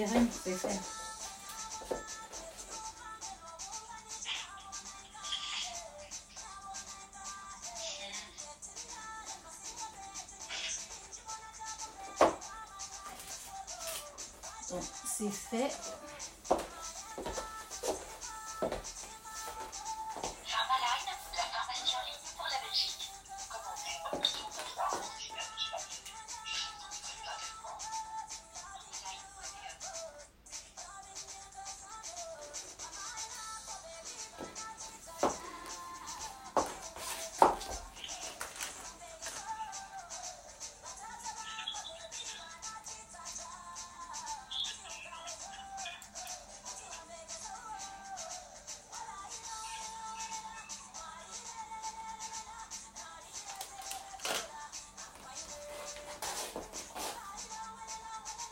Catherine, c'est fait. Donc, c'est fait.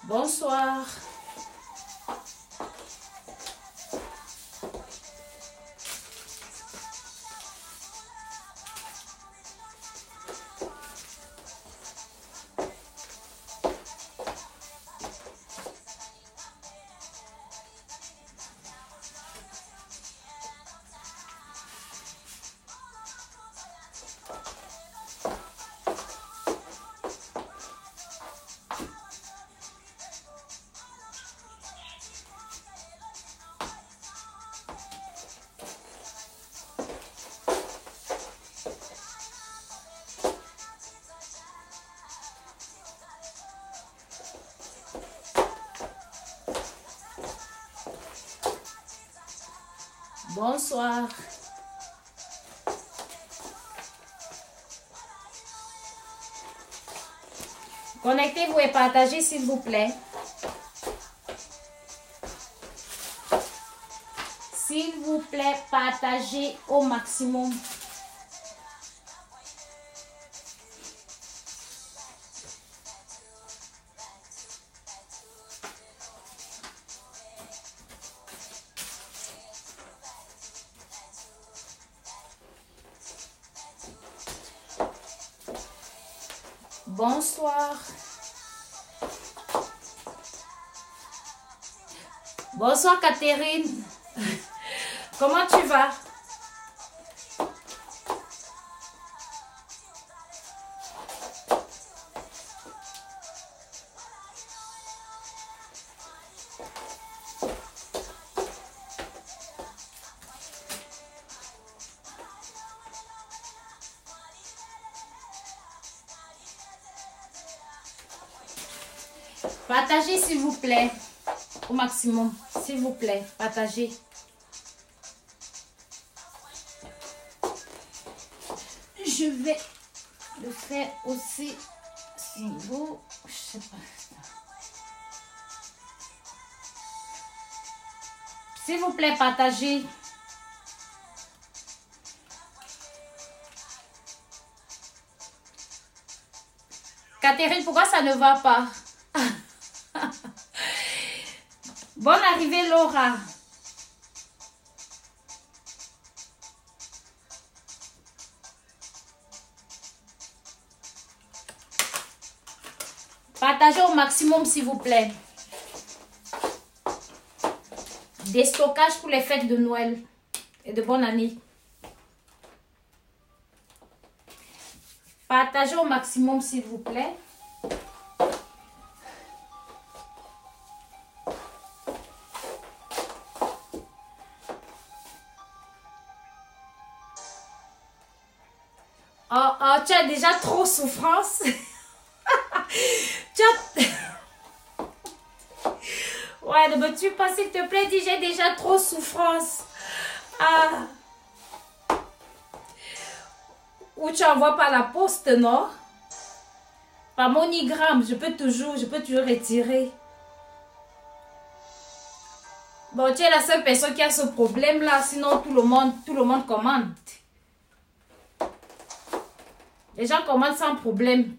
Bonsoir. Bonsoir. Connectez-vous et partagez s'il vous plaît. S'il vous plaît, partagez au maximum. Bonsoir. Bonsoir Catherine. Comment tu vas? Partagez s'il vous plaît, au maximum, s'il vous plaît, partagez. Je vais le faire aussi, si vous, je sais pas. S'il vous plaît, partagez. Catherine, pourquoi ça ne va pas? Bonne arrivée, Laura. Partagez au maximum, s'il vous plaît. Des stockages pour les fêtes de Noël et de bonne année. Partagez au maximum, s'il vous plaît. Oh, tu as déjà trop souffrance. Tu as... Ouais, ne me tue pas, s'il te plaît. Dis, j'ai déjà trop souffrance. Ah. Ou tu envoies par la poste, non? Par MoneyGram, je peux toujours retirer. Bon, tu es la seule personne qui a ce problème-là. Sinon, tout le monde commande. Les gens commandent sans problème.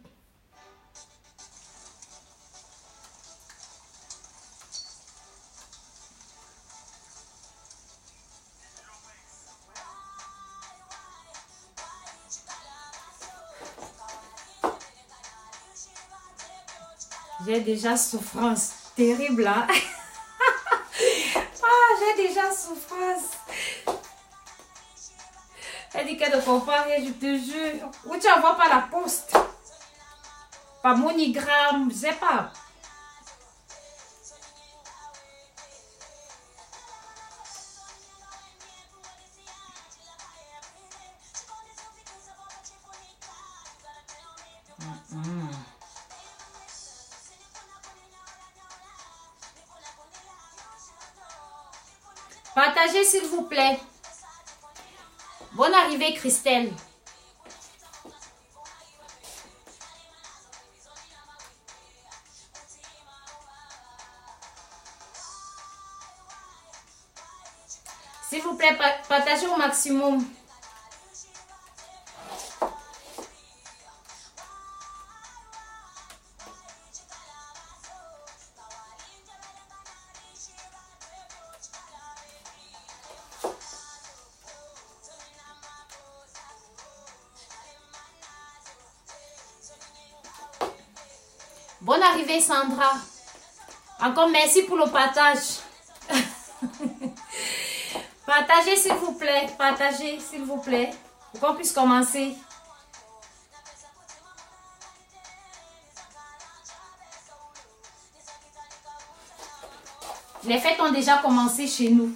J'ai déjà souffrance terrible, hein? est déjà en souffrance. Elle dit qu'elle ne comprend rien, je te jure. Ou tu envoies par la poste. Par MoneyGram, je sais pas. Partagez s'il vous plaît. Bonne arrivée Christelle. S'il vous plaît, partagez au maximum. Bonne arrivée Sandra. Encore merci pour le partage. Partagez s'il vous plaît. Partagez s'il vous plaît. Pour qu'on puisse commencer. Les fêtes ont déjà commencé chez nous.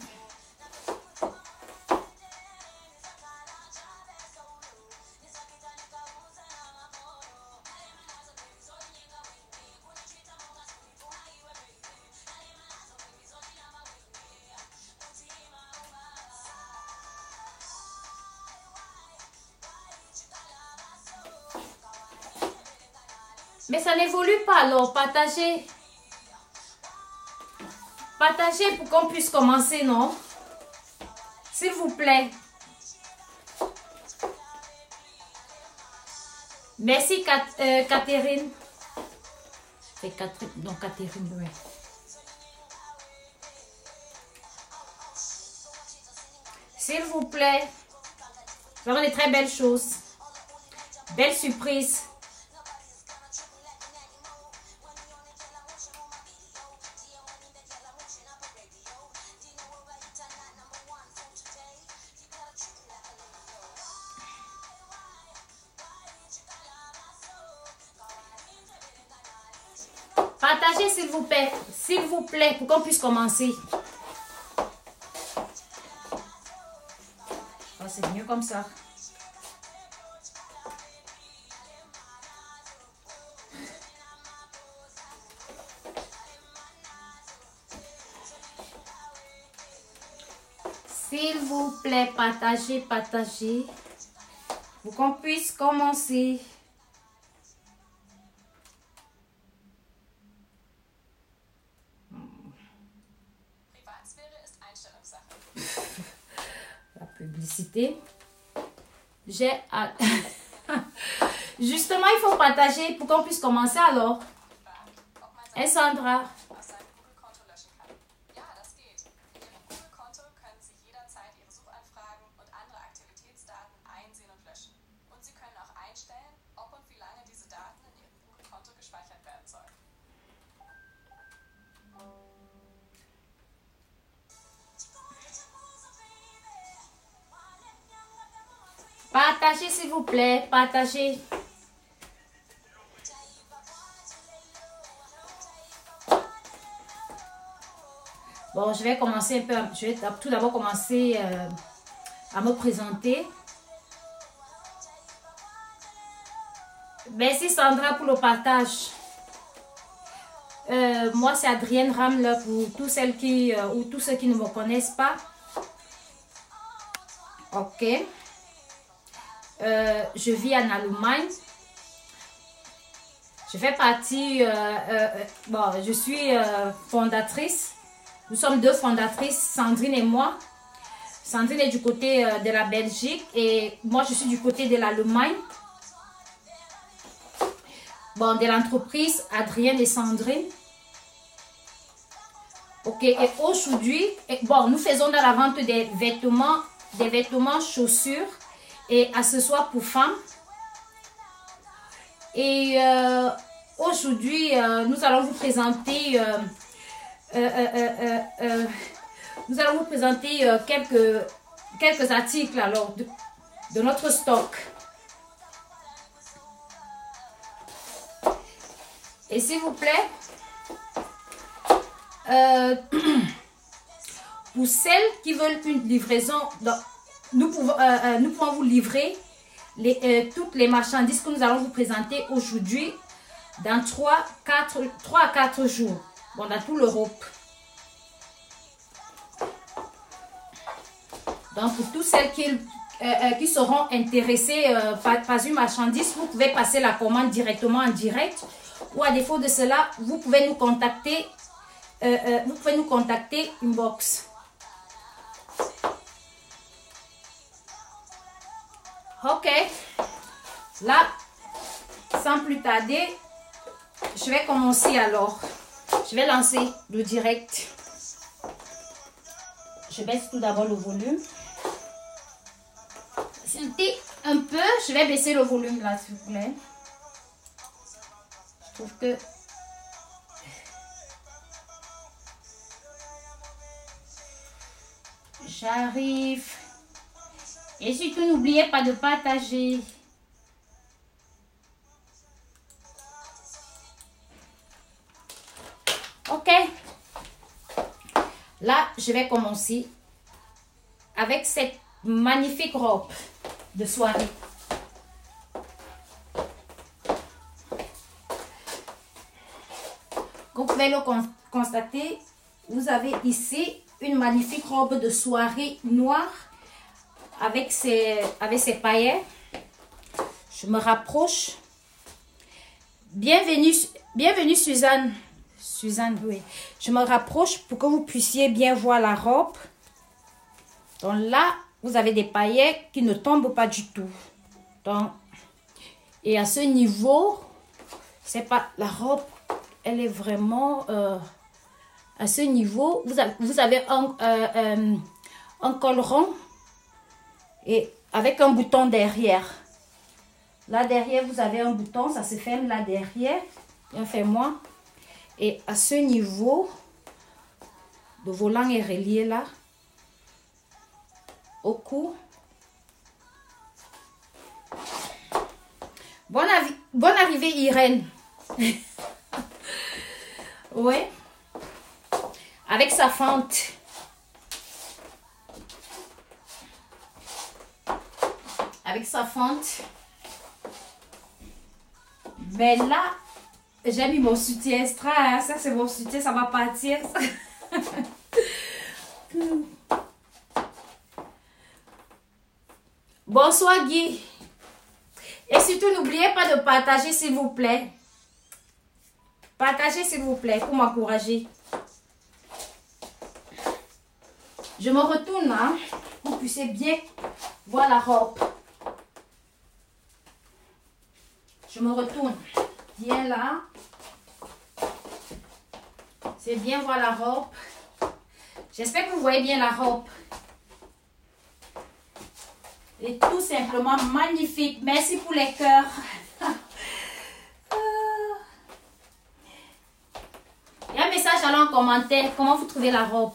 Mais ça n'évolue pas alors, partagez. Partagez pour qu'on puisse commencer, non? S'il vous plaît. Merci Catherine. C'est Catherine, non Catherine, oui. S'il vous plaît. Vraiment des très belles choses. Belle surprise. Partagez s'il vous plaît, pour qu'on puisse commencer. Oh, c'est mieux comme ça. S'il vous plaît, partagez, partagez, pour qu'on puisse commencer. La publicité. Justement, il faut partager pour qu'on puisse commencer alors. Et Sandra? Partagez s'il vous plaît, partagez. Bon, je vais commencer un peu, je vais tout d'abord commencer à me présenter. Merci Sandra pour le partage. Moi c'est Adrienne Ramler pour tous celles qui ou tous ceux qui ne me connaissent pas. Ok. Je vis en Allemagne. Je fais partie, bon, je suis fondatrice. Nous sommes deux fondatrices, Sandrine et moi. Sandrine est du côté de la Belgique et moi je suis du côté de l'Allemagne. Bon, de l'entreprise Adrienne et Sandrine. Ok, et aujourd'hui, bon, nous faisons dans la vente des vêtements, chaussures et accessoires pour femmes. Et aujourd'hui, nous allons vous présenter nous allons vous présenter quelques articles alors de notre stock. Et s'il vous plaît, pour celles qui veulent une livraison, nous pouvons vous livrer toutes les marchandises que nous allons vous présenter aujourd'hui dans 3 à 4 jours, bon, dans toute l'Europe. Donc, pour toutes celles qui seront intéressées par une marchandise, vous pouvez passer la commande directement en direct. Ou à défaut de cela, vous pouvez nous contacter. Inbox. Ok. Là, sans plus tarder, je vais commencer alors. Je vais lancer le direct. Je baisse tout d'abord le volume. Sentez un peu. Je vais baisser le volume là, s'il vous plaît. Je trouve que j'arrive. Et surtout, n'oubliez pas de partager. Ok. Là, je vais commencer avec cette magnifique robe de soirée. Comme vous pouvez le constater, vous avez ici une magnifique robe de soirée noire avec ses paillettes. Je me rapproche. Bienvenue Suzanne. Suzanne, oui. Je me rapproche pour que vous puissiez bien voir la robe. Donc là, vous avez des paillettes qui ne tombent pas du tout. Donc, et à ce niveau, c'est pas la robe, elle est vraiment à ce niveau. Vous avez un col rond et avec un bouton derrière. Là derrière, vous avez un bouton, ça se ferme là derrière. Bien fait moi. Et à ce niveau, le volant est relié là, au cou. Bonne arrivée Irène. Ouais. Avec sa fente. Avec sa fente. Mais là, j'ai mis mon soutien extra. Hein. Ça, c'est mon soutien. Ça va partir. Bonsoir Guy. Et surtout, n'oubliez pas de partager, s'il vous plaît. Partagez, s'il vous plaît, pour m'encourager. Je me retourne, hein, pour que vous puissiez bien voir la robe. Je me retourne. Bien là. C'est bien voir la robe. J'espère que vous voyez bien la robe. Et tout simplement magnifique. Merci pour les cœurs. Il y a un message alors en commentaire. Comment vous trouvez la robe?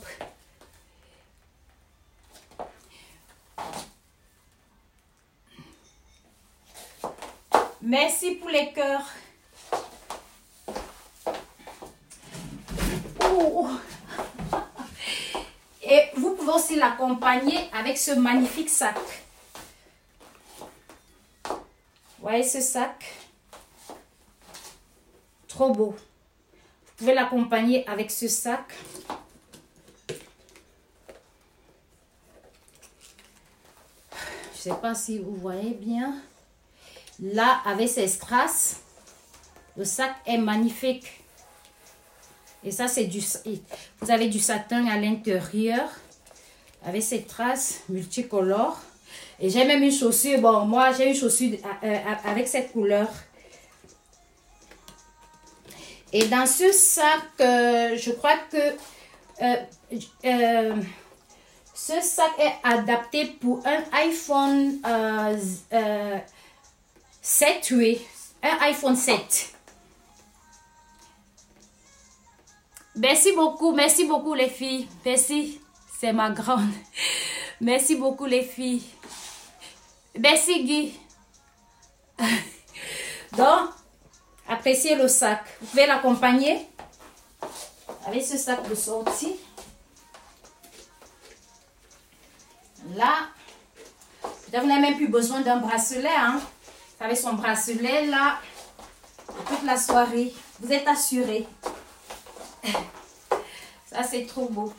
Merci pour les cœurs. Oh. Et vous pouvez aussi l'accompagner avec ce magnifique sac. Voyez ce sac? Trop beau. Vous pouvez l'accompagner avec ce sac. Je ne sais pas si vous voyez bien. Là, avec ses strass, le sac est magnifique. Et ça, c'est du... Vous avez du satin à l'intérieur. Avec ces traces multicolores. Et j'ai même une chaussure. Bon, moi, j'ai une chaussure avec cette couleur. Et dans ce sac, je crois que ce sac est adapté pour un iPhone 7, oui. Un iPhone 7. Merci beaucoup les filles. Merci. C'est ma grande. Merci beaucoup les filles. Merci Guy. Donc, appréciez le sac. Vous pouvez l'accompagner avec ce sac de sortie. Là, vous n'avez même plus besoin d'un bracelet. Hein. Avec son bracelet là, toute la soirée, vous êtes assuré. Ça, c'est trop beau.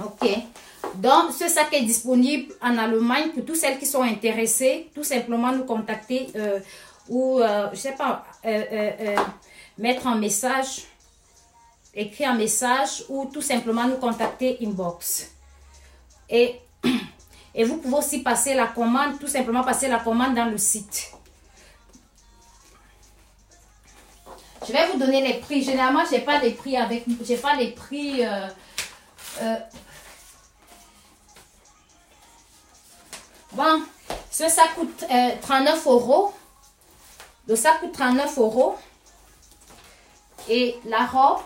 Ok. Donc, ce sac est disponible en Allemagne pour toutes celles qui sont intéressées. Tout simplement nous contacter ou, je sais pas, mettre un message, écrire un message ou tout simplement nous contacter inbox. Et vous pouvez aussi passer la commande, tout simplement passer la commande dans le site. Je vais vous donner les prix. Généralement, je n'ai pas les prix avec, j'ai pas les prix. Bon, ça coûte 39 €. Le sac coûte 39 €. Et la robe,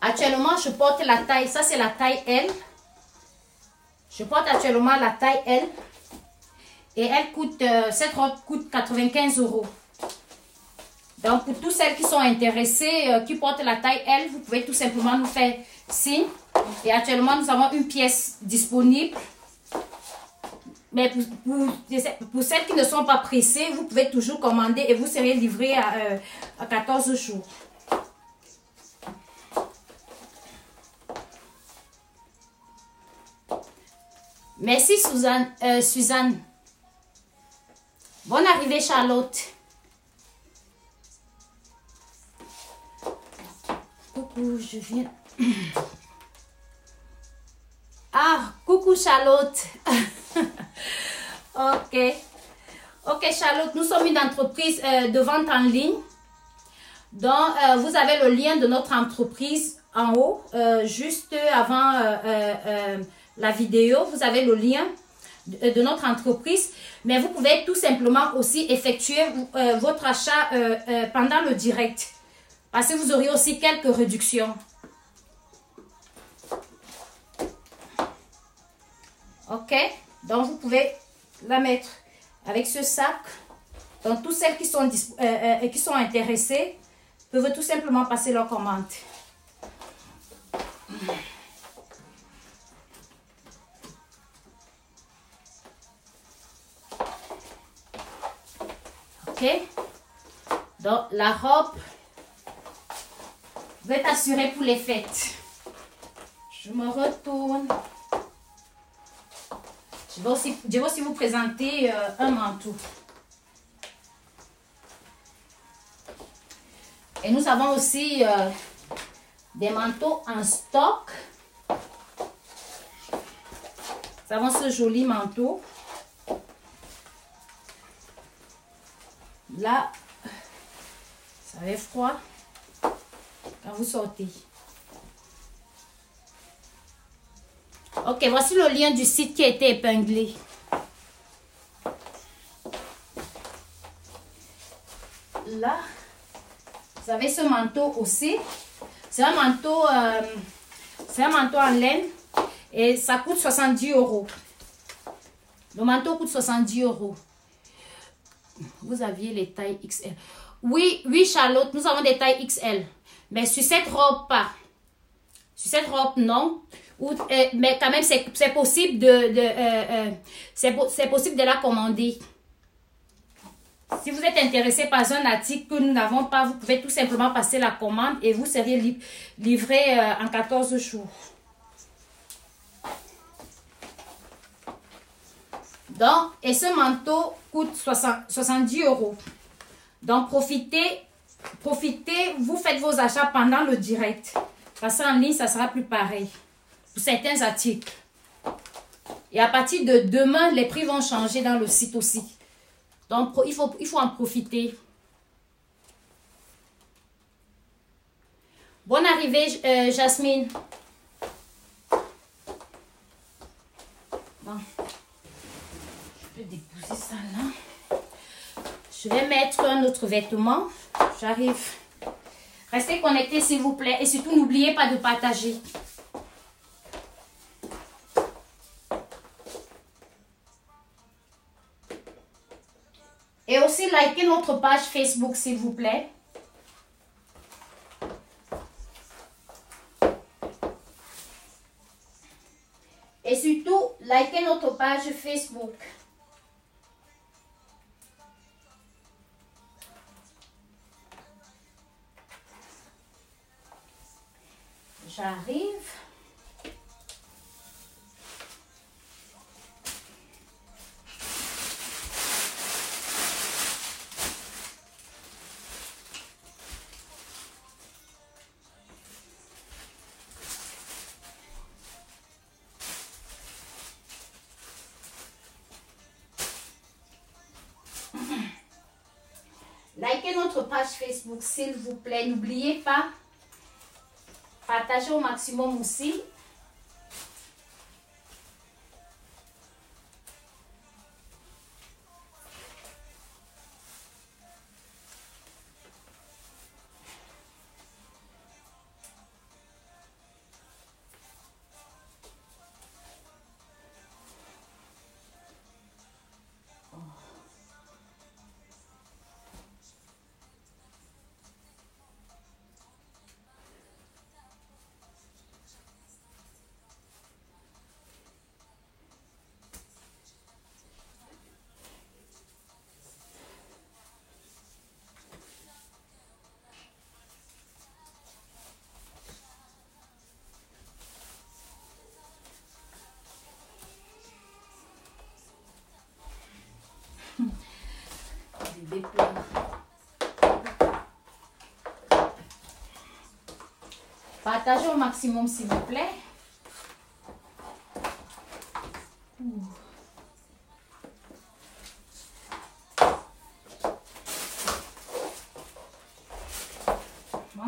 actuellement, je porte la taille, ça c'est la taille L. Je porte actuellement la taille L. Et elle coûte, cette robe coûte 95 €. Donc, pour toutes celles qui sont intéressées, qui portent la taille L, vous pouvez tout simplement nous faire signe. Et actuellement, nous avons une pièce disponible. Mais pour celles qui ne sont pas pressées, vous pouvez toujours commander et vous serez livré à 14 jours. Merci Suzanne. Bonne arrivée Charlotte. Coucou, je viens. Ah, coucou Charlotte. Ok Charlotte, nous sommes une entreprise de vente en ligne. Donc, vous avez le lien de notre entreprise en haut, juste avant la vidéo. Vous avez le lien de notre entreprise. Mais vous pouvez tout simplement aussi effectuer votre achat pendant le direct. Parce que vous aurez aussi quelques réductions. Ok, donc vous pouvez la mettre avec ce sac. Donc, toutes celles qui sont intéressées peuvent tout simplement passer leur commande. Ok, donc la robe va être assurée pour les fêtes. Je me retourne. Je vais aussi vous présenter un manteau. Et nous avons aussi des manteaux en stock. Nous avons ce joli manteau. Là, ça fait froid quand vous sortez. Ok, voici le lien du site qui a été épinglé. Là, vous avez ce manteau aussi. C'est un manteau en laine et ça coûte 70 €. Le manteau coûte 70 €. Vous aviez les tailles XL. Oui, Charlotte, nous avons des tailles XL. Mais sur cette robe, pas. Sur cette robe, non. Mais quand même, c'est possible c'est possible de la commander. Si vous êtes intéressé par un article que nous n'avons pas, vous pouvez tout simplement passer la commande et vous serez livré en 14 jours. Donc, et ce manteau coûte 70 €. Donc, profitez, vous faites vos achats pendant le direct. Parce qu'en ligne, ça sera plus pareil. Pour certains articles. Et à partir de demain, les prix vont changer dans le site aussi. Donc, il faut en profiter. Bonne arrivée, Jasmine. Bon. Je vais déposer ça là. Je vais mettre un autre vêtement. Je J'arrive. Restez connectés s'il vous plaît. Et surtout, n'oubliez pas de partager. Et aussi, likez notre page Facebook s'il vous plaît. Et surtout, likez notre page Facebook. J'arrive. Likez notre page Facebook, s'il vous plaît. N'oubliez pas. Partagez au maximum aussi. Partagez au maximum s'il vous plaît. Bon.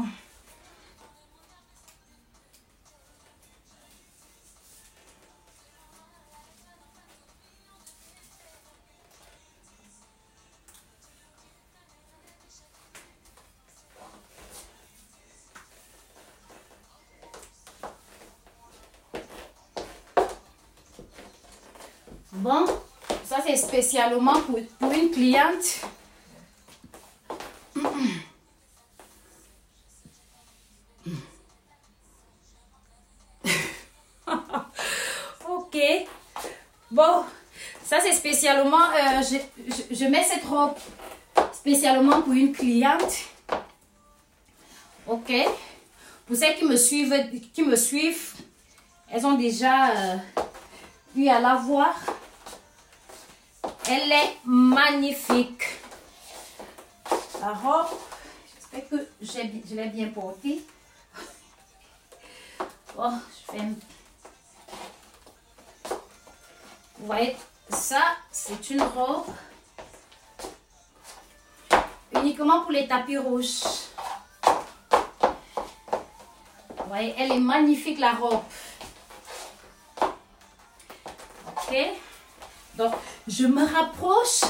Bon, ça c'est spécialement pour une cliente. Ok. Bon, ça c'est spécialement, je mets cette robe spécialement pour une cliente. Ok. Pour celles qui me suivent, elles ont déjà eu à la voir. Elle est magnifique. La robe, j'espère que je l'ai bien portée. Oh, je fais... Vous voyez, ça, c'est une robe uniquement pour les tapis rouges. Vous voyez, elle est magnifique, la robe. Ok. Donc, je me rapproche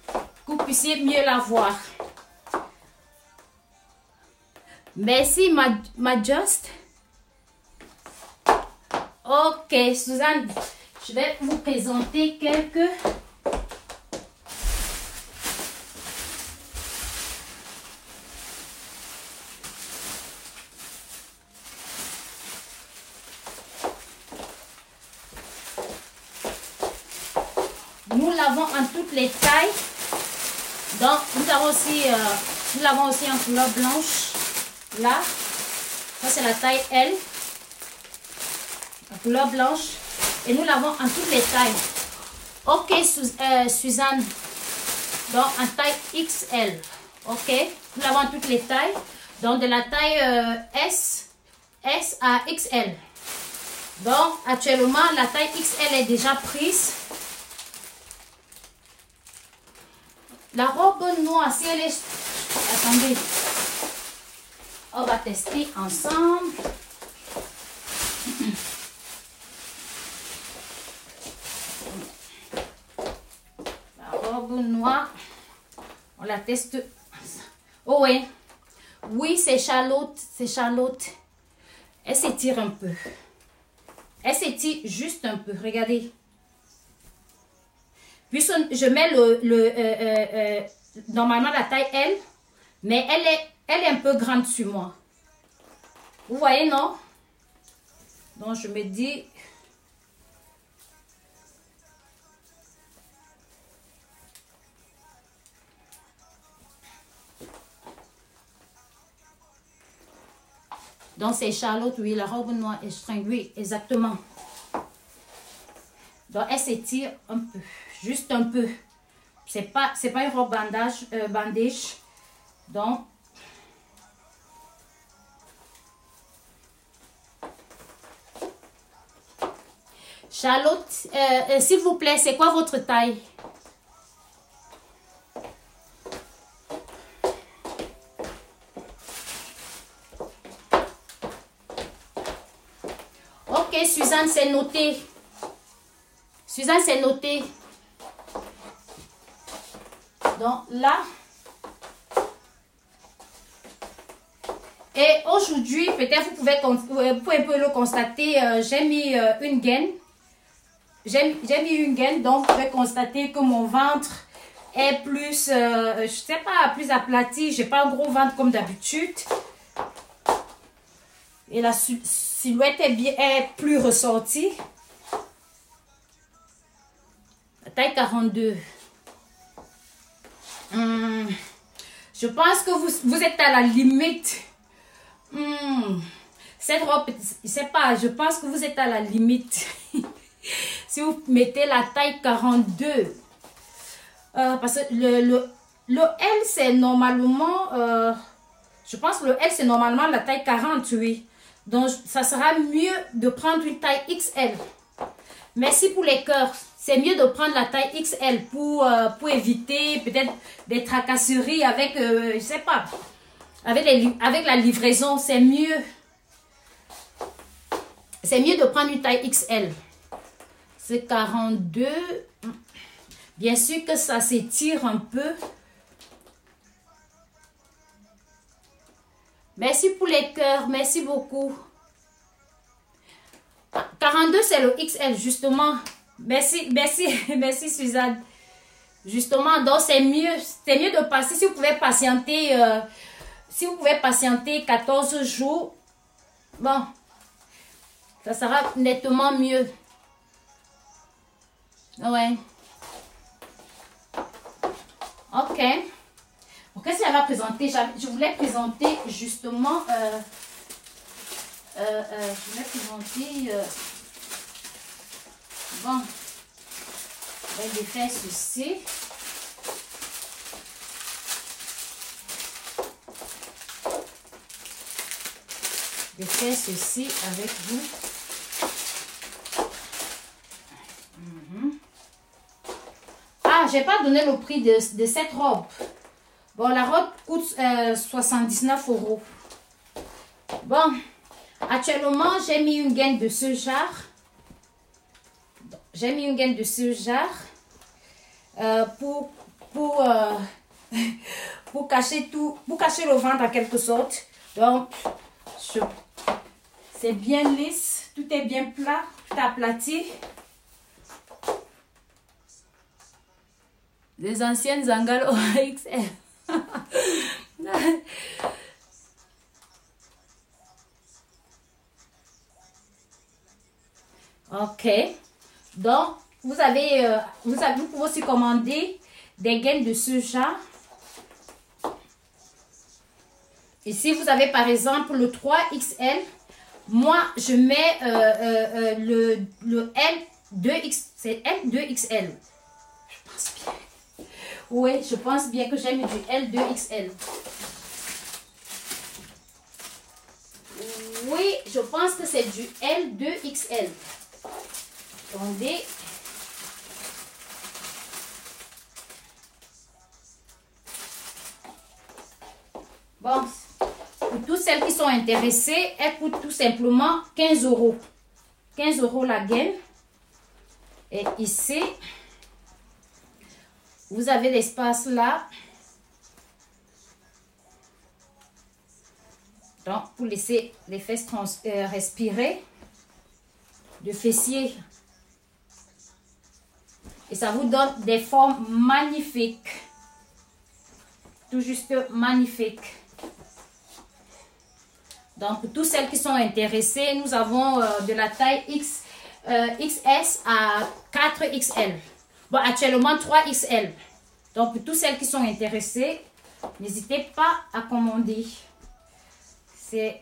que vous puissiez mieux la voir. Merci, ma Just. Ok, Suzanne, je vais vous présenter quelques... Nous l'avons en toutes les tailles. Donc, nous l'avons aussi en couleur blanche. Là, ça c'est la taille L. En couleur blanche. Et nous l'avons en toutes les tailles. Ok, Suzanne. Donc, en taille XL. Ok. Nous l'avons en toutes les tailles. Donc, de la taille S à XL. Donc, actuellement, la taille XL est déjà prise. La robe noire, si elle est... Attendez. On va tester ensemble. La robe noire, on la teste. Oh oui, Oui, c'est Charlotte. C'est Charlotte. Elle s'étire un peu. Elle s'étire juste un peu. Regardez. Puis je mets normalement la taille L. Mais elle est un peu grande sur moi. Vous voyez, non? Donc, je me dis... Donc, c'est Charlotte, oui, la robe noire et string, oui, exactement. Donc, elle s'étire un peu, juste un peu. C'est pas une robe bandage. Donc, Charlotte, s'il vous plaît, c'est quoi votre taille? Ok, Suzanne, c'est noté. Suzanne, c'est noté. Donc là. Et aujourd'hui, peut-être vous pouvez un peu le constater, j'ai mis une gaine. J'ai mis une gaine, donc vous pouvez constater que mon ventre est plus, je sais pas, plus aplati. J'ai pas un gros ventre comme d'habitude. Et la silhouette est plus ressortie. La taille 42. Je pense que vous êtes à la limite. Cette robe, je sais pas, je pense que vous êtes à la limite. Si vous mettez la taille 42. Parce que le L, c'est normalement... je pense que le L, c'est normalement la taille 48. Donc, ça sera mieux de prendre une taille XL. Merci pour les cœurs. C'est mieux de prendre la taille XL pour éviter peut-être des tracasseries avec, je sais pas, avec la livraison. C'est mieux. C'est mieux de prendre une taille XL. C'est 42. Bien sûr que ça s'étire un peu. Merci pour les cœurs. Merci beaucoup. 42, c'est le XL, justement. Merci, merci Suzanne. Justement, donc c'est mieux de passer. Si vous pouvez patienter 14 jours, bon, ça sera nettement mieux. Ouais. Ok. Qu'est-ce que j'avais présenté? Je voulais présenter justement... je voulais présenter... bon. Je vais défaire ceci. Défaire ceci avec vous. Ah, j'ai pas donné le prix de cette robe. Bon, la robe coûte 79 €. Bon, actuellement, j'ai mis une gaine de ce genre. J'ai mis une gaine de ce genre pour cacher tout, pour cacher le ventre en quelque sorte. Donc, c'est bien lisse, tout est bien plat, tout aplati. Des anciennes Zangalo XL. Ok. Donc, vous pouvez aussi commander des gaines de ce genre. Ici, vous avez par exemple le 3XL. Moi, je mets le L2X. C'est L2XL. Je pense bien. Oui, je pense bien que j'ai mis du L2XL. Oui, je pense que c'est du L2XL. Attendez. Bon, pour toutes celles qui sont intéressées, elle coûte tout simplement 15 €. 15 € la gaine. Et ici, vous avez l'espace là. Donc, pour laisser les fesses respirer, le fessier. Et ça vous donne des formes magnifiques. Tout juste magnifiques. Donc, pour toutes celles qui sont intéressées, nous avons de la taille XS à 4XL. Bon, actuellement 3XL. Donc, pour toutes celles qui sont intéressées, n'hésitez pas à commander. C'est...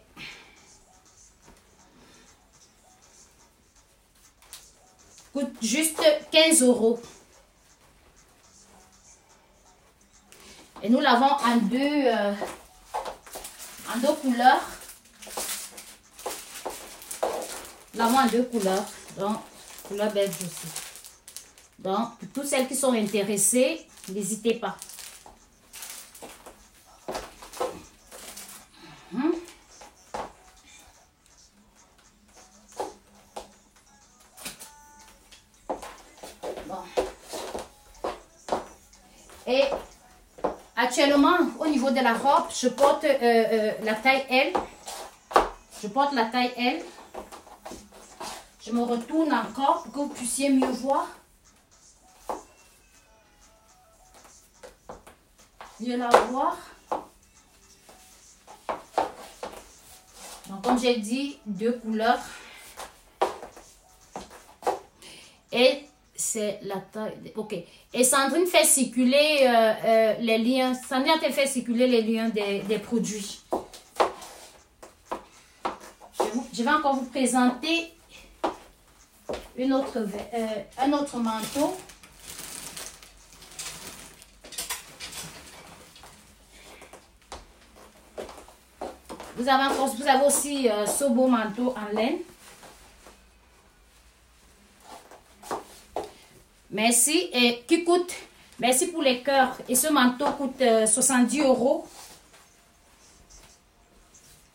coûte juste 15 €. Et nous l'avons en deux couleurs. Nous l'avons en deux couleurs. Donc, couleur beige aussi. Donc, pour toutes celles qui sont intéressées, n'hésitez pas. Bon. Et actuellement, au niveau de la robe, je porte la taille L. Je porte la taille L. Je me retourne encore pour que vous puissiez mieux voir. Mieux la voir. Donc, comme j'ai dit, deux couleurs. Et c'est la taille. Ok. Et Sandrine fait circuler les liens. Sandrine a fait circuler les liens des produits. Je vais encore vous présenter un autre manteau. Vous avez aussi ce beau manteau en laine. Merci. Et qui coûte, merci pour les cœurs. Et ce manteau coûte 70 €.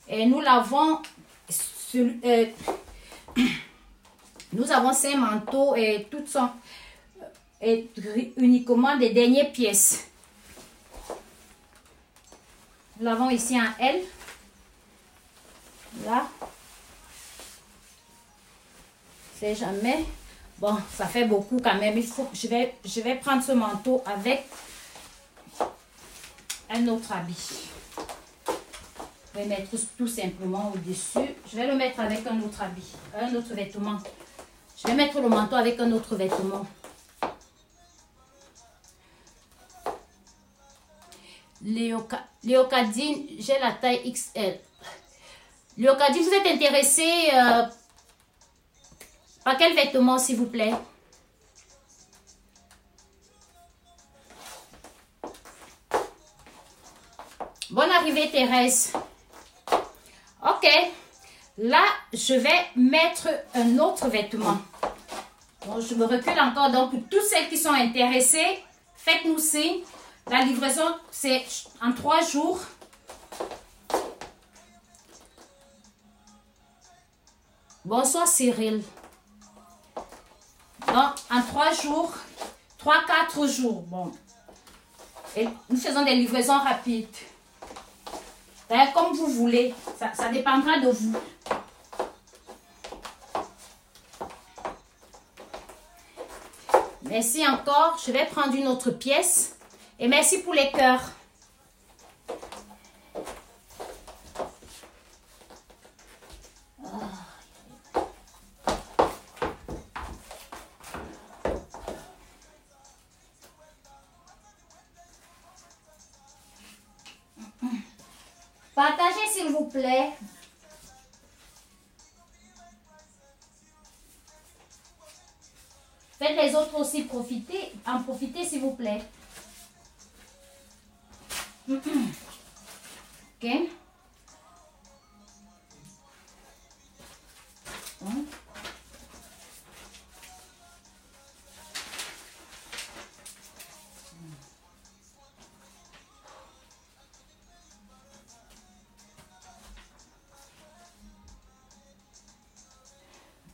Et nous l'avons, nous avons ces manteaux et toutes sont uniquement des dernières pièces. Nous l'avons ici en L. Là. C'est jamais. Bon, ça fait beaucoup quand même. Il faut, je vais prendre ce manteau avec un autre habit. Je vais mettre tout simplement au-dessus. Je vais le mettre avec un autre habit, un autre vêtement. Je vais mettre le manteau avec un autre vêtement. Léocadine, j'ai la taille XL. Léocadine, vous êtes intéressé par quel vêtement, s'il vous plaît? Bonne arrivée, Thérèse. Ok. Là, je vais mettre un autre vêtement. Bon, je me recule encore. Donc, pour toutes celles qui sont intéressées, faites-nous signe. La livraison, c'est en 3 jours. Bonsoir, Cyril. Donc, en 3 jours, 3-4 jours. Bon. Et nous faisons des livraisons rapides. D'ailleurs, comme vous voulez. Ça dépendra de vous. Merci encore. Je vais prendre une autre pièce. Et merci pour les cœurs. Partagez s'il vous plaît. Faites les autres aussi profiter. En profiter s'il vous plaît. Ok.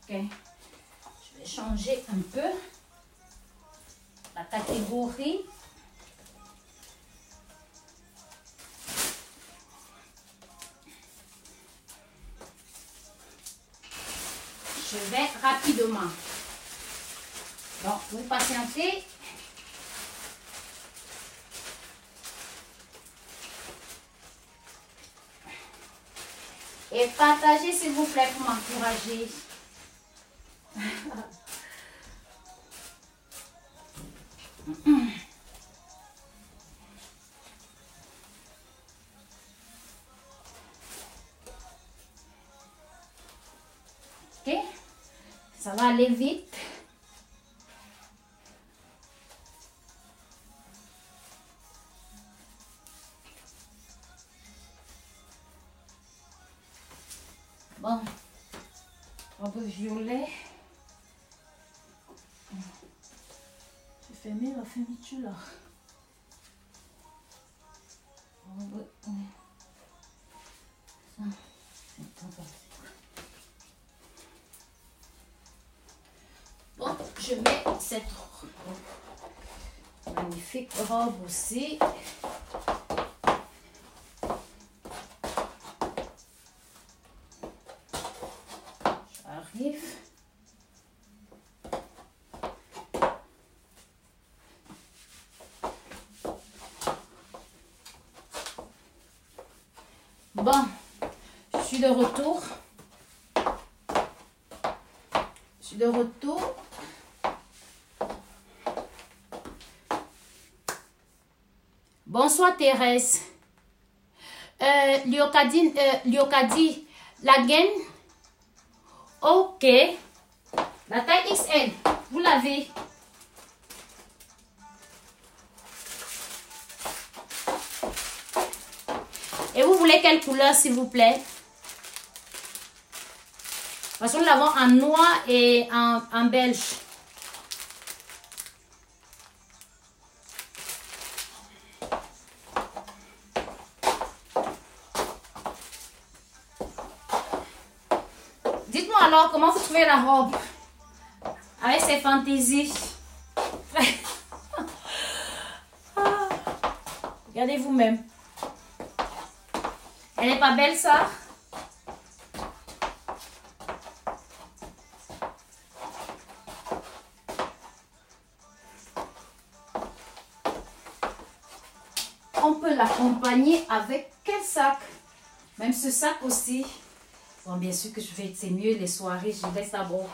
Ok. Je vais changer un peu la catégorie. Je vais rapidement. Donc, vous patientez. Et partagez s'il vous plaît pour m'encourager. Ok, ça va aller vite. Bon, robe violet. J'ai fermé la fermeture là. Bon, je mets cette magnifique robe aussi. J'arrive. Bon, je suis de retour. Je suis de retour. Bonsoir Thérèse. Liocadie, la gaine. Ok. La taille XL, vous l'avez. Et vous voulez quelle couleur s'il vous plaît? Parce que nous l'avons en noir et en beige. Dites-moi alors comment vous trouvez la robe avec ses fantaisies. Regardez vous-même. Elle n'est pas belle ça? On peut l'accompagner avec quel sac? Même ce sac aussi. Bon, bien sûr que je vais, c'est mieux les soirées, je laisse ça bon.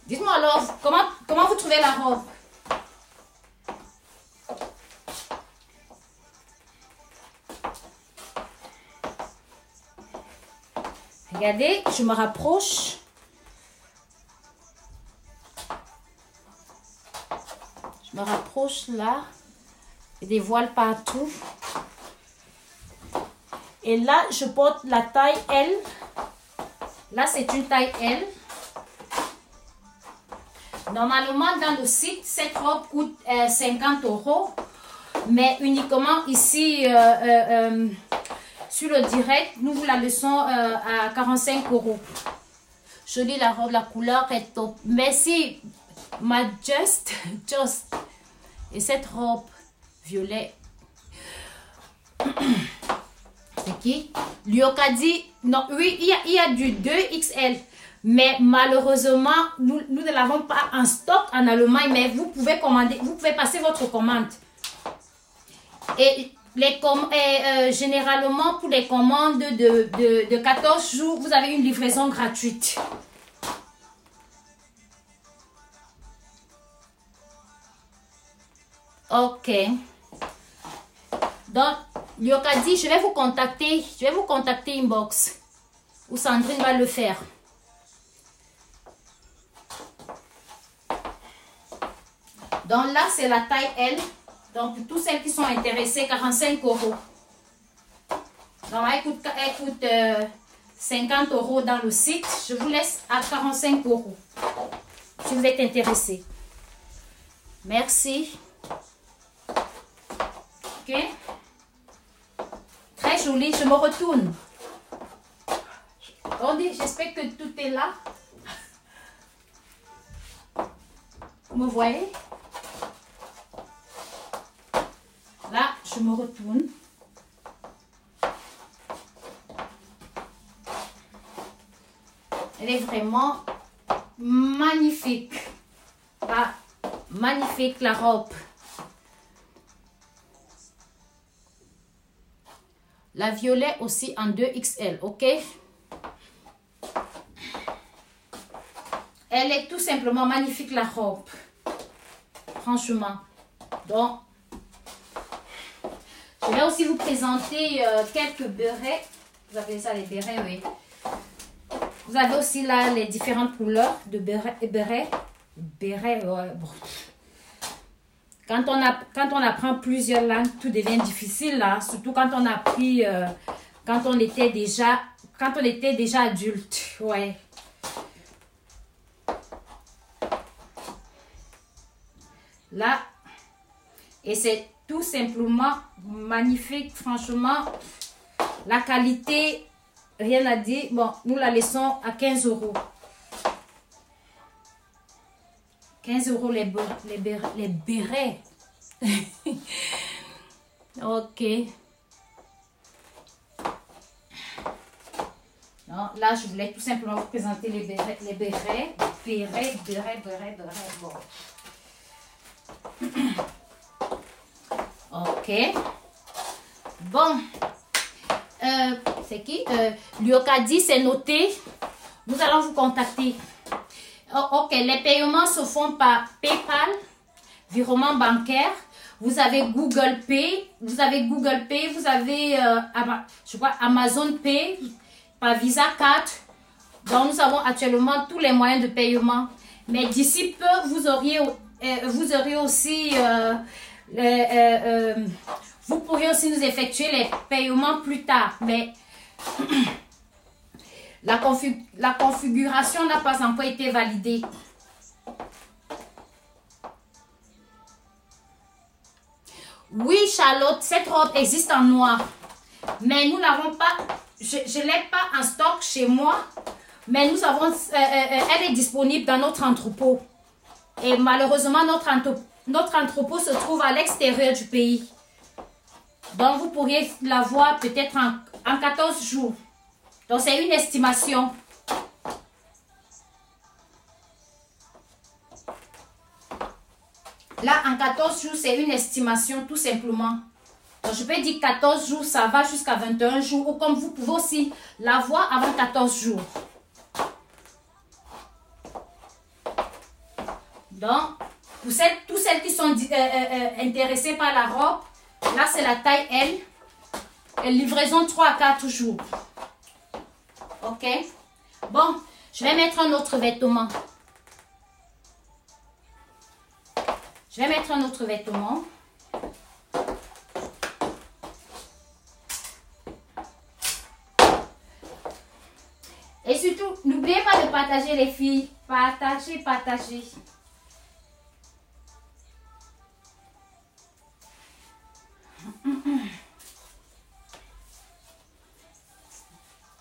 Dites-moi alors, comment vous trouvez la robe? Regardez, je me rapproche. Je me rapproche là. Et des voiles partout. Et là, je porte la taille L. Là, c'est une taille L. Normalement, dans le site, cette robe coûte 50 €. Mais uniquement ici, sur le direct, nous vous la laissons à 45 €. Jolie la robe, la couleur est top. Merci, ma Just. Et cette robe violet. C'est qui? Liocadie. Non, oui, il y a du 2XL. Mais malheureusement, nous ne l'avons pas en stock en Allemagne. Mais vous pouvez commander, vous pouvez passer votre commande. Et généralement, pour les commandes de 14 jours, vous avez une livraison gratuite. Ok. Donc, Liocadie, je vais vous contacter. Je vais vous contacter inbox. Ou Sandrine va le faire. Donc là, c'est la taille L. Donc, pour tous celles qui sont intéressées, 45 €. Donc, elle coûte 50 € dans le site. Je vous laisse à 45 € si vous êtes intéressés. Merci. Ok. Très joli. Je me retourne. J'espère que tout est là. Vous me voyez? Là, je me retourne. Elle est vraiment magnifique. Ah, magnifique la robe. La violet aussi en 2XL, ok? Elle est tout simplement magnifique la robe. Franchement. Donc, je vais aussi vous présenter quelques bérets. Vous avez ça, les bérets, oui. Vous avez aussi là les différentes couleurs de bérets. Bérets, ouais, bon. Quand on apprend plusieurs langues, tout devient difficile là. Surtout quand on a appris, quand on était déjà adulte. Ouais. Là, et c'est tout simplement magnifique, franchement. La qualité, rien à dire. Bon, nous la laissons à 15 €. 15 € les bérets. Ok. Non, là, je voulais tout simplement vous présenter les bérets. Les bérets. Bon. Ok. Bon. C'est qui? Lyocadi, c'est noté. Nous allons vous contacter. Oh, ok, les paiements se font par PayPal, virement bancaire. Vous avez Google Pay, vous avez je crois Amazon Pay, par Visa Card. Donc nous avons actuellement tous les moyens de paiement. Mais d'ici peu, vous aurez aussi vous pourriez aussi nous effectuer les paiements plus tard. Mais la configuration n'a pas encore été validée. Oui, Charlotte, cette robe existe en noir. Mais nous n'avons pas, je ne l'ai pas en stock chez moi. Mais nous avons, elle est disponible dans notre entrepôt. Et malheureusement, notre entrepôt se trouve à l'extérieur du pays. Donc, vous pourriez la voir peut-être en 14 jours. Donc, c'est une estimation. Là, en 14 jours, c'est une estimation tout simplement. Donc, je peux dire 14 jours, ça va jusqu'à 21 jours. Ou comme vous pouvez aussi la voir avant 14 jours. Donc, pour toutes celles qui sont intéressées par la robe, là, c'est la taille L. Et livraison 3 à 4 jours. Ok. Bon, je vais mettre un autre vêtement. Et surtout, n'oubliez pas de partager les filles. Partagez.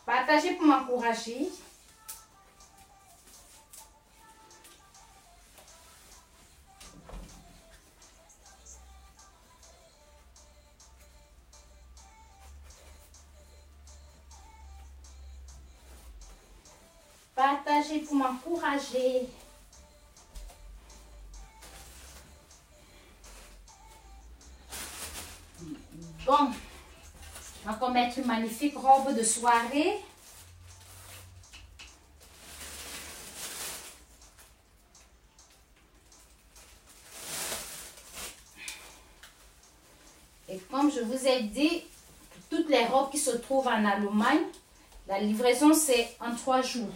Partagez pour m'encourager. Partagez pour m'encourager. Bon, on va mettre une magnifique robe de soirée. Et comme je vous ai dit, toutes les robes qui se trouvent en Allemagne, la livraison c'est en 3 jours.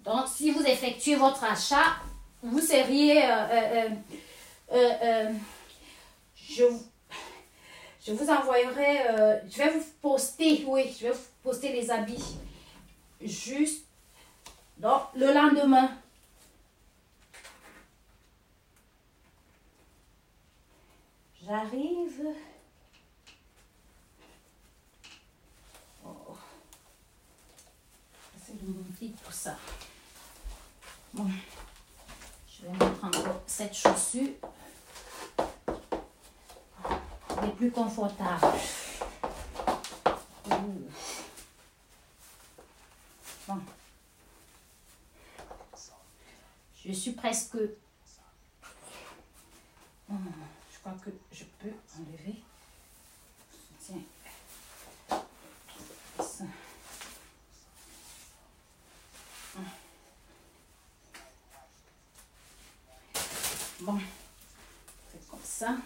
Donc, si vous effectuez votre achat, vous seriez... je vous envoyerai... je vais vous poster, oui, je vais vous poster les habits. Juste donc, le lendemain. J'arrive... Oh. C'est une boutique pour ça. Bon, je vais mettre encore cette chaussure. Elle est plus confortable. Bon. Je suis presque... Je crois que je peux enlever. Tiens. Ça. Bon, c'est comme ça.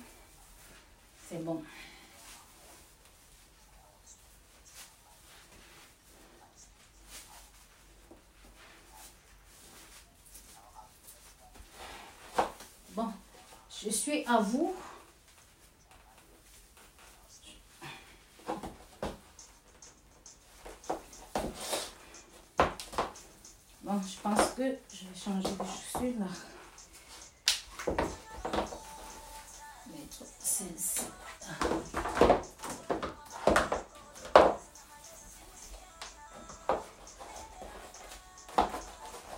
C'est bon. Bon, je suis à vous. Bon, je pense que je vais changer de chaussures là. Mettre celle-ci.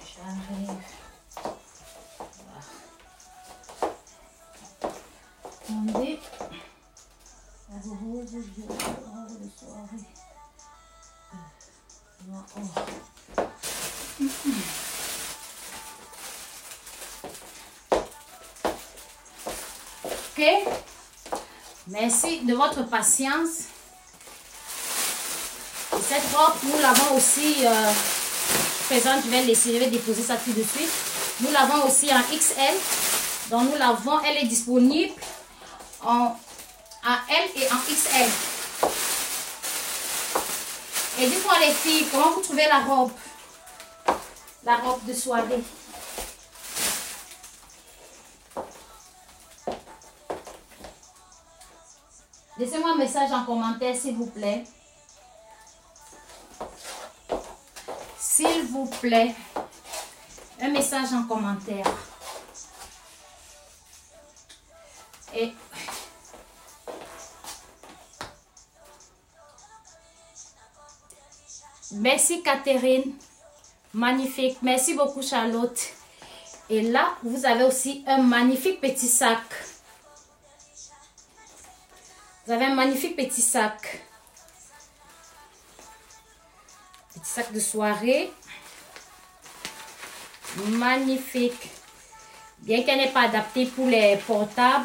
J'arrive. Attendez. La rose, robe de soirée. Ok, merci de votre patience. Et cette robe, nous l'avons aussi, présente, je vais déposer ça tout de suite. Nous l'avons aussi en XL. Donc nous l'avons, elle est disponible en L et en XL. Et dites-moi les filles, comment vous trouvez la robe? La robe de soirée. Laissez-moi un message en commentaire, s'il vous plaît. S'il vous plaît. Un message en commentaire. Et merci Catherine. Magnifique. Merci beaucoup Charlotte. Et là, vous avez aussi un magnifique petit sac. Vous avez un magnifique petit sac. Petit sac de soirée. Magnifique. Bien qu'elle n'est pas adaptée pour les portables.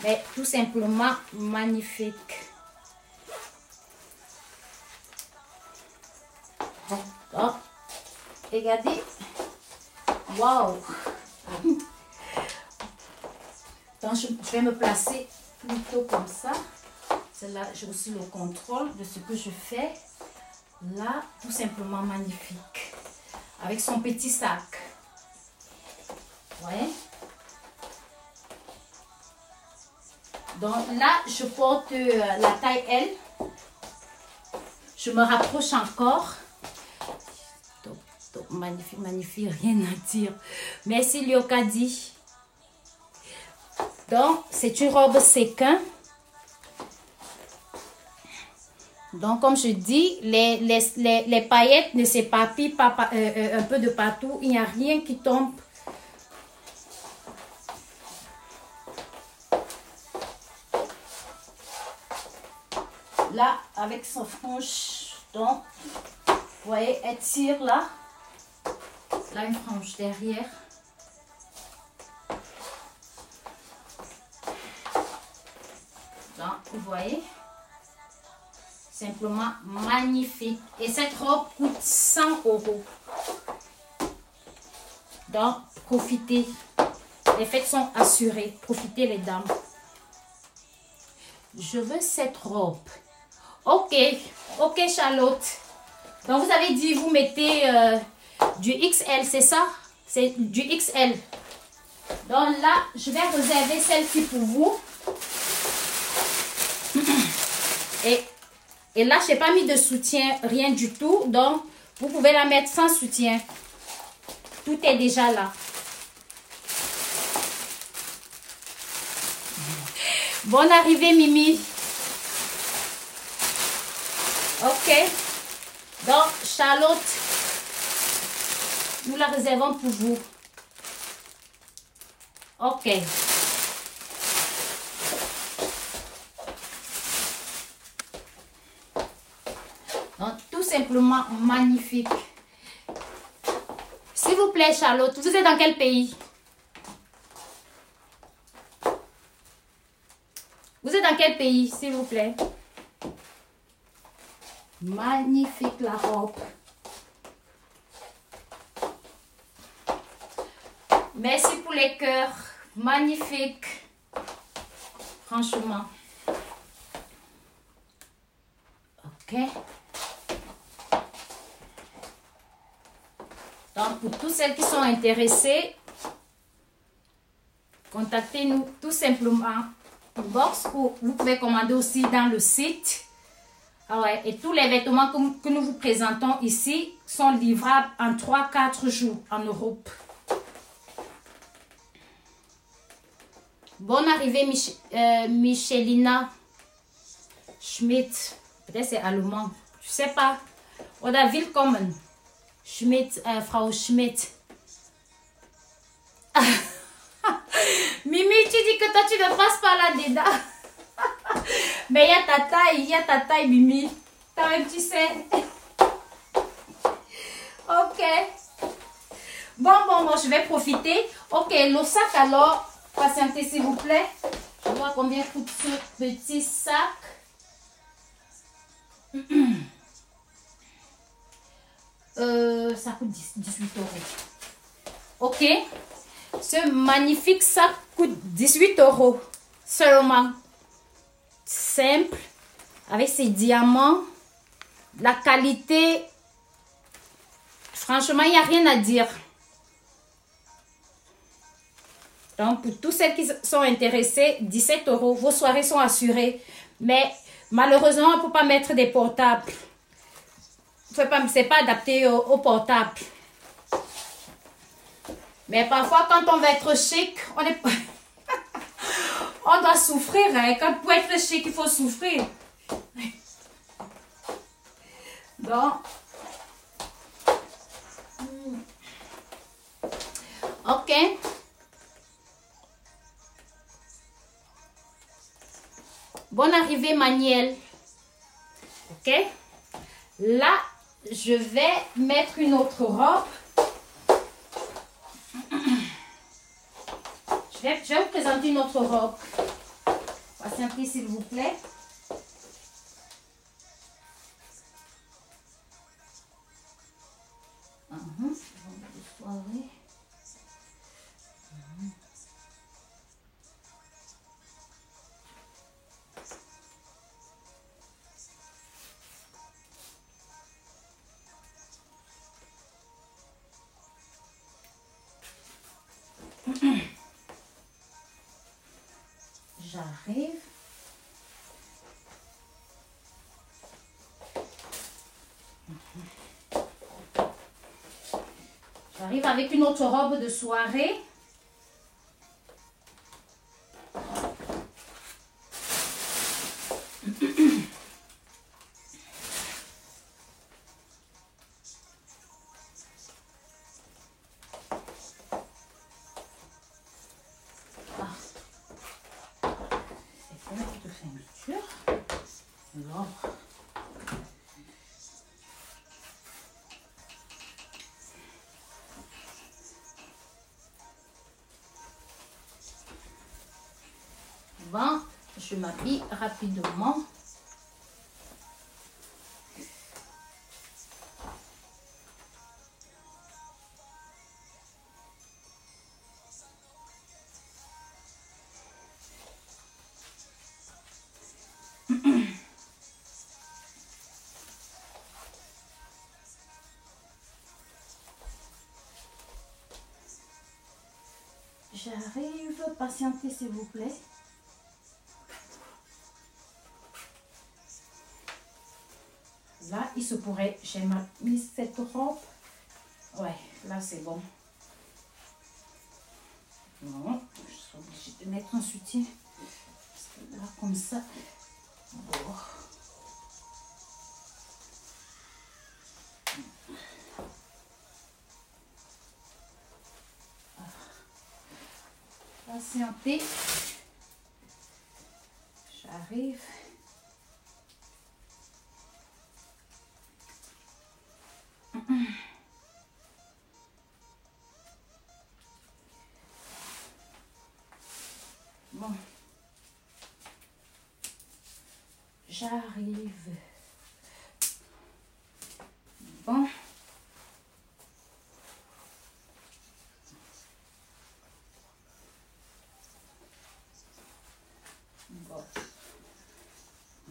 Mais tout simplement magnifique. Oh, regardez. Waouh. Donc, je vais me placer plutôt comme ça. C'est là, j'ai aussi le contrôle de ce que je fais. Là, tout simplement magnifique. Avec son petit sac. Ouais. Donc là, je porte la taille L. Je me rapproche encore. Donc, magnifique, magnifique, rien à dire. Merci Liokadi. Donc, c'est une robe séquin. Donc, comme je dis, les paillettes ne s'éparpillent pas un peu de partout. Il n'y a rien qui tombe. Là, avec son frange, donc, vous voyez, elle tire là. Là, une frange derrière. Donc, vous voyez, simplement magnifique. Et cette robe coûte 100 €. Donc, profitez. Les fêtes sont assurées. Profitez les dames. Je veux cette robe. Ok, ok Charlotte. Donc vous avez dit, vous mettez du XL, c'est ça? C'est du XL. Donc là, je vais réserver celle-ci pour vous. Et là, je n'ai pas mis de soutien, rien du tout. Donc, vous pouvez la mettre sans soutien. Tout est déjà là. Bonne arrivée, Mimi. Ok. Donc, Charlotte, nous la réservons pour vous. Ok. Donc, tout simplement magnifique. Si S'il vous plaît, Charlotte, vous êtes dans quel pays? Vous êtes dans quel pays, s'il vous plaît? Magnifique la robe. Merci pour les cœurs. Magnifique. Franchement. Ok. Donc, pour toutes celles qui sont intéressées, contactez-nous tout simplement. Box, vous pouvez commander aussi dans le site. Ah ouais, et tous les vêtements que nous vous présentons ici sont livrables en 3-4 jours en Europe. Bonne arrivée, Michelina Schmidt. Peut-être c'est allemand. Je sais pas. Oder willkommen. Schmidt, Frau Schmidt. Mimi, tu dis que toi tu ne passes pas là-dedans. Mais il y a ta taille, Mimi. Toi-même, tu sais. Ok. Bon, je vais profiter. Ok, le sac alors. Patientez s'il vous plaît. Je vois combien coûte ce petit sac. Ça coûte 18 €. Ok. Ce magnifique sac coûte 18 € seulement. Simple. Avec ses diamants. La qualité. Franchement, il n'y a rien à dire. Donc, pour tous celles qui sont intéressées, 17 €. Vos soirées sont assurées. Mais malheureusement, on ne peut pas mettre des portables. Ce n'est pas adapté aux portables. Mais parfois, quand on veut être chic, on est pas... on doit souffrir. Hein. Quand pour être chic, il faut souffrir. Donc, ok. Bonne arrivée, Maniel. Ok. Là, je vais mettre une autre robe. Je vais vous présenter une autre robe. Patientez, s'il vous plaît. Soirée. J'arrive. J'arrive avec une autre robe de soirée. Bon, je m'habille rapidement. J'arrive, patientez s'il vous plaît. Là, il se pourrait, j'ai mis cette robe. Ouais, là c'est bon. Non, je suis obligée de mettre un soutien. Parce que là, comme ça. Bon. Patientez. J'arrive. J'arrive. Bon. Bon.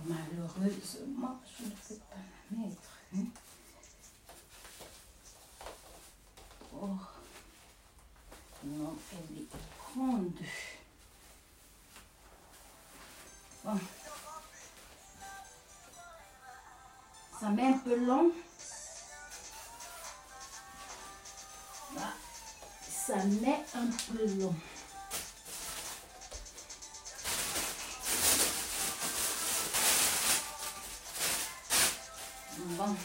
Malheureusement, je ne peux pas la mettre. Hein. Oh. Non, elle est grande. Bon. Ça met un peu long. Là, ça met un peu long. Bon.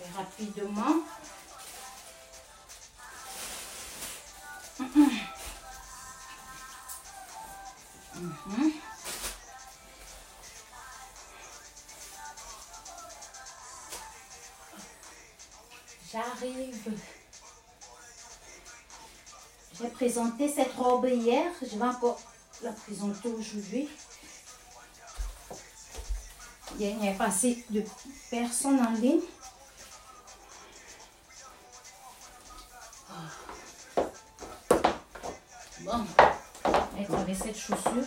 Et rapidement. J'arrive. J'ai présenté cette robe hier. Je vais encore la présenter aujourd'hui. Il n'y a pas assez de personnes en ligne. Bon, mettre avec cette chaussure.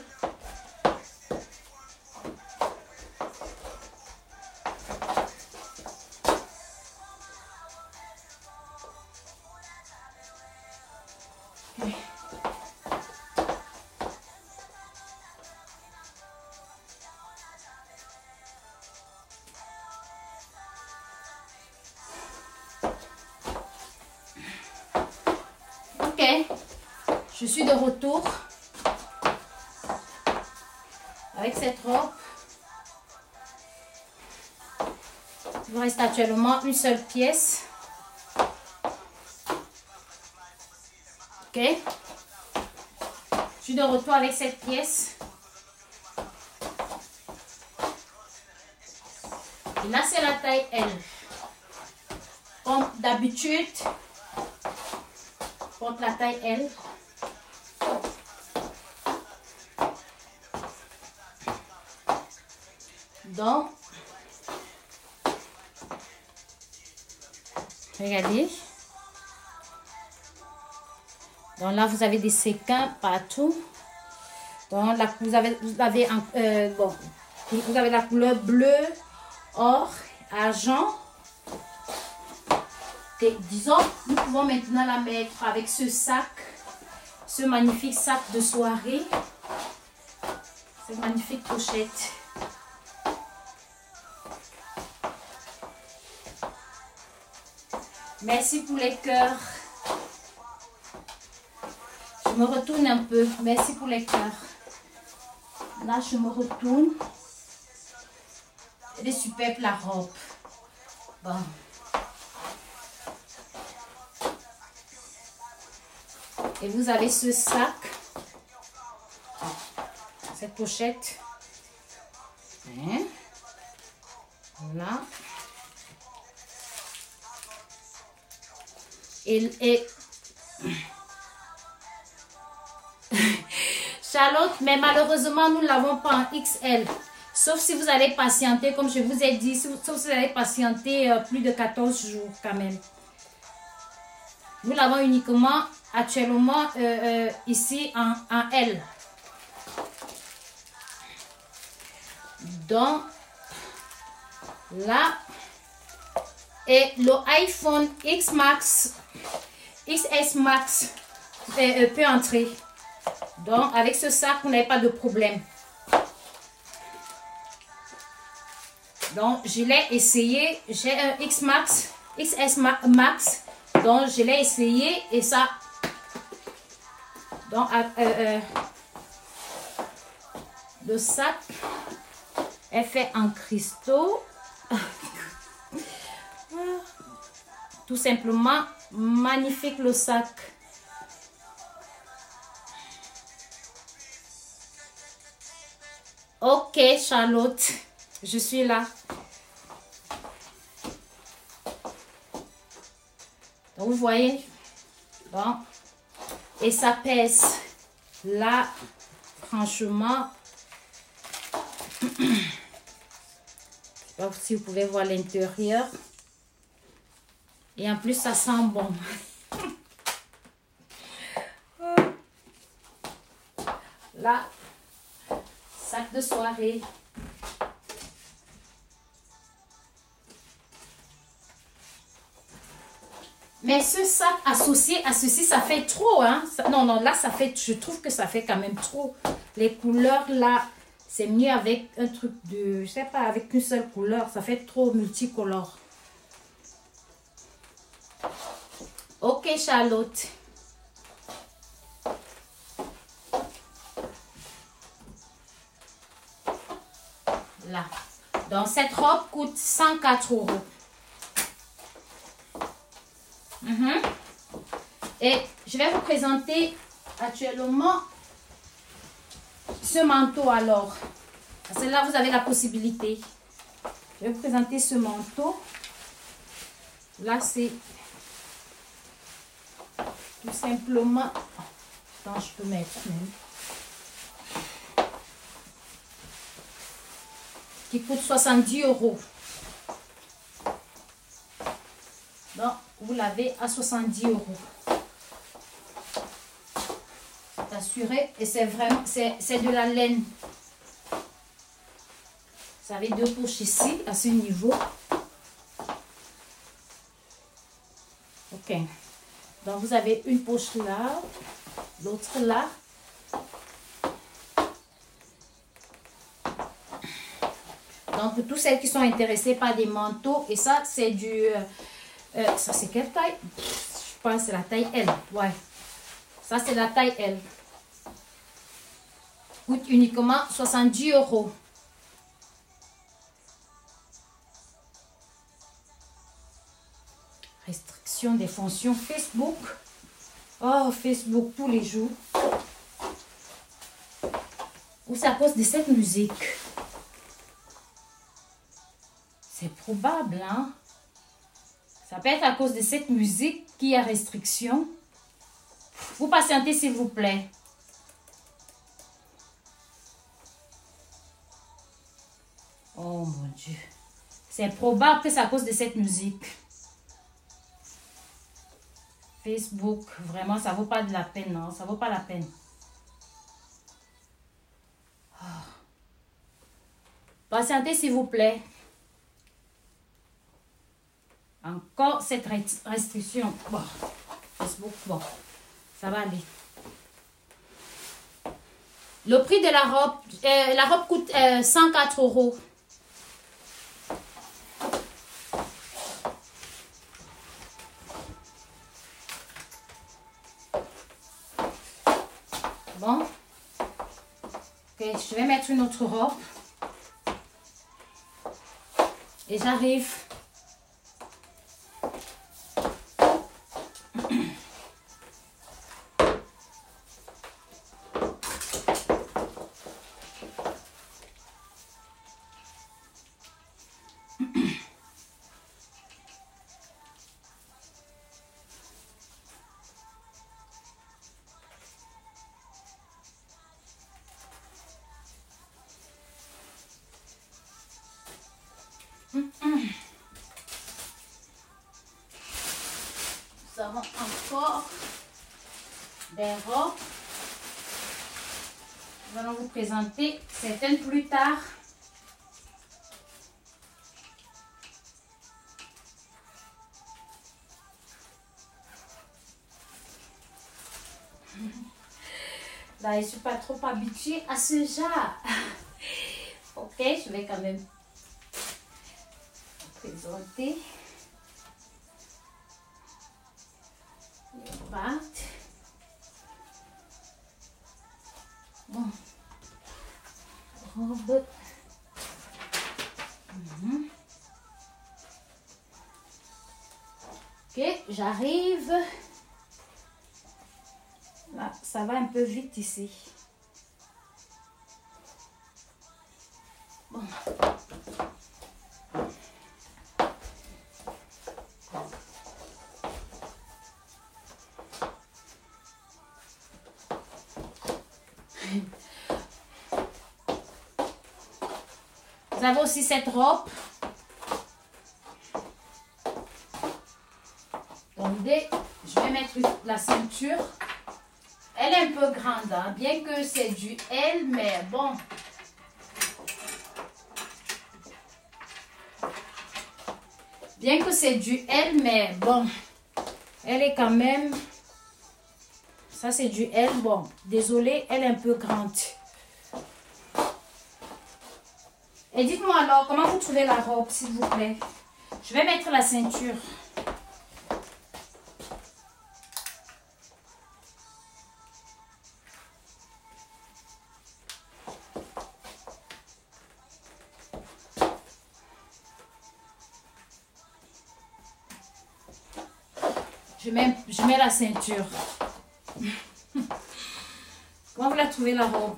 Ok, je suis de retour avec cette robe. Il me reste actuellement une seule pièce. Ok, je suis de retour avec cette pièce. Et là, c'est la taille L. Comme d'habitude, porte la taille L. Donc, regardez. Donc là, vous avez des séquins partout. Donc là, vous avez la couleur bleu, or, argent. Et disons, nous pouvons maintenant la mettre avec ce sac, ce magnifique sac de soirée. Cette magnifique pochette. Merci pour les cœurs. Je me retourne un peu. Merci pour les cœurs. Là, je me retourne. Elle est superbe la robe. Bon. Et vous avez ce sac. Cette pochette. Hein? Voilà. Et Charlotte, mais malheureusement, nous ne l'avons pas en XL. Sauf si vous allez patienter, comme je vous ai dit, sauf si vous allez patienter plus de 14 jours quand même. Nous l'avons uniquement actuellement ici en L. Donc, là, et le iPhone X Max, XS Max peut entrer. Donc, avec ce sac, vous n'avez pas de problème. Donc, je l'ai essayé. J'ai un X Max, XS Max. Donc, je l'ai essayé et ça... Donc, le sac est fait en cristaux. Tout simplement, magnifique le sac. Ok, Charlotte, je suis là. Vous voyez? Bon. Et ça pèse. Là, franchement, je ne sais pas si vous pouvez voir l'intérieur. Et en plus, ça sent bon. Là, sac de soirée. Mais ce sac associé à ceci, ça fait trop, hein. Non, non, là, ça fait, je trouve que ça fait quand même trop. Les couleurs, là, c'est mieux avec un truc de, je sais pas, avec une seule couleur. Ça fait trop multicolore. Ok, Charlotte. Là. Donc, cette robe coûte 104 €. Et je vais vous présenter actuellement ce manteau alors. Parce que là, vous avez la possibilité. Je vais vous présenter ce manteau. Là, c'est tout simplement... Attends, je peux mettre même. Qui coûte 70 €. Donc, vous l'avez à 70 €. C'est assuré et c'est vraiment, c'est de la laine. Vous avez deux poches ici, à ce niveau. Ok. Donc, vous avez une poche là, l'autre là. Donc, pour tous celles qui sont intéressées par des manteaux, et ça, c'est du... ça, c'est quelle taille? Je pense que c'est la taille L. Ouais. Ça, c'est la taille L. Coûte uniquement 70 €. Restriction des fonctions Facebook. Oh, Facebook tous les jours. Ou c'est à cause de cette musique? C'est probable, hein? Ça peut être à cause de cette musique qu'il y a restriction. Vous patientez, s'il vous plaît. Oh mon Dieu. C'est probable que c'est à cause de cette musique. Facebook, vraiment, ça vaut pas de la peine, non? Ça vaut pas la peine. Oh. Patientez, s'il vous plaît. Encore cette restriction. Bon, Facebook, bon, ça va aller. Le prix de la robe coûte 104 €. Bon. Ok, je vais mettre une autre robe. Et j'arrive. Nous avons encore des robes. Nous allons vous présenter certaines plus tard. Là, je ne suis pas trop habituée à ce genre. Ok, je vais quand même vous présenter. Bon, robe. Ok, j'arrive. Là, ça va un peu vite ici. Bon. Vous avez aussi cette robe. Attendez, je vais mettre la ceinture. Elle est un peu grande, hein, bien que c'est du L, mais bon. Bien que c'est du L, mais bon. Elle est quand même... Ça, c'est du L. Bon, désolée, elle est un peu grande. Et dites-moi alors, comment vous trouvez la robe, s'il vous plaît? Je vais mettre la ceinture. Je mets la ceinture. Comment vous la trouvez, la robe?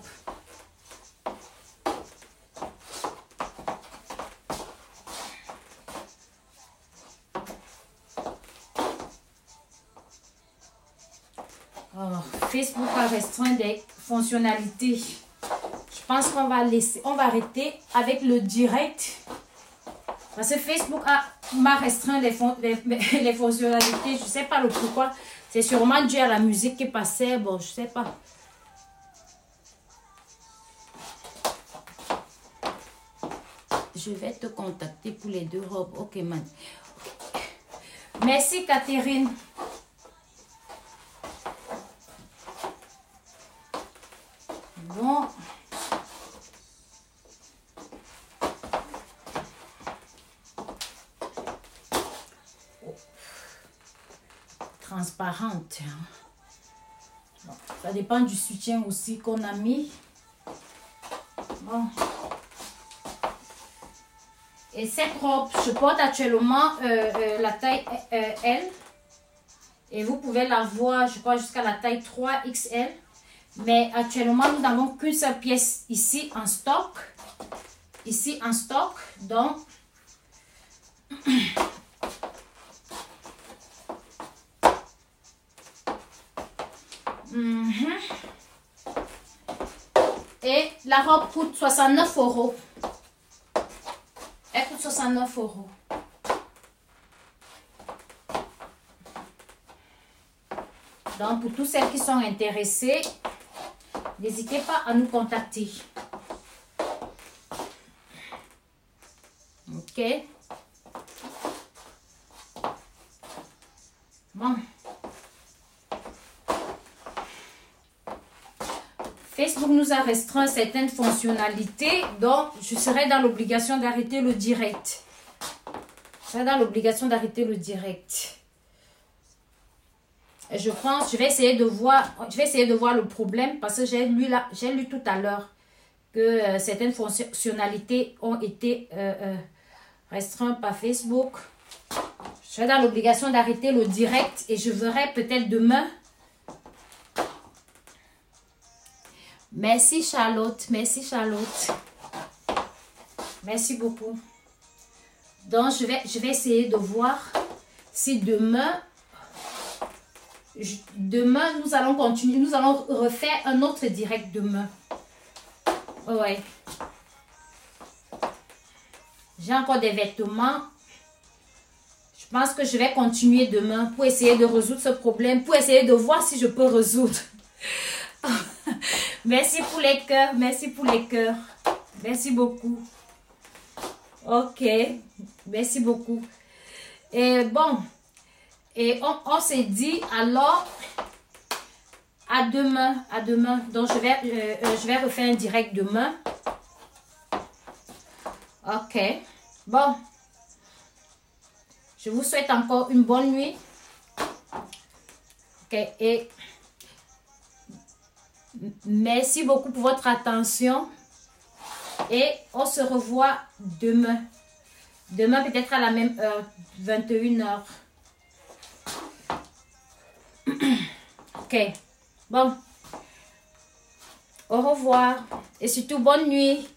Oh, Facebook a restreint des fonctionnalités. Je pense qu'on va laisser, on va arrêter avec le direct. Parce que Facebook m'a restreint les fonctionnalités. Je ne sais pas le pourquoi. C'est sûrement dû à la musique qui passait. Bon, je ne sais pas. Je vais te contacter pour les deux robes. Ok, man. Merci, Catherine. Bon. Transparente. Bon, ça dépend du soutien aussi qu'on a mis. Bon. Et cette robe, je porte actuellement la taille L. Et vous pouvez la voir, je crois, jusqu'à la taille 3XL. Mais actuellement, nous n'avons qu'une seule pièce ici en stock. Ici en stock. Donc, et la robe coûte 69 €. Elle coûte 69 €. Donc, pour toutes celles qui sont intéressées, n'hésitez pas à nous contacter. Ok. Bon. Facebook nous a restreint certaines fonctionnalités, donc je serai dans l'obligation d'arrêter le direct. Je serai dans l'obligation d'arrêter le direct. Et je pense, je vais essayer de voir le problème parce que j'ai lu tout à l'heure que certaines fonctionnalités ont été restreintes par Facebook. Je serai dans l'obligation d'arrêter le direct et je verrai peut-être demain. Merci Charlotte, merci Charlotte. Merci beaucoup. Donc je vais essayer de voir si demain nous allons continuer, nous allons refaire un autre direct demain. Ouais. J'ai encore des vêtements. Je pense que je vais continuer demain pour essayer de résoudre ce problème, pour essayer de voir si je peux résoudre. Merci pour les cœurs, merci pour les cœurs. Merci beaucoup. Ok, merci beaucoup. Et bon, et on s'est dit alors à demain, à demain. Donc je vais refaire un direct demain. Ok, bon. Je vous souhaite encore une bonne nuit. Ok, et merci beaucoup pour votre attention. Et on se revoit demain. Demain peut-être à la même heure, 21 h. Ok, bon. Au revoir. Et surtout bonne nuit.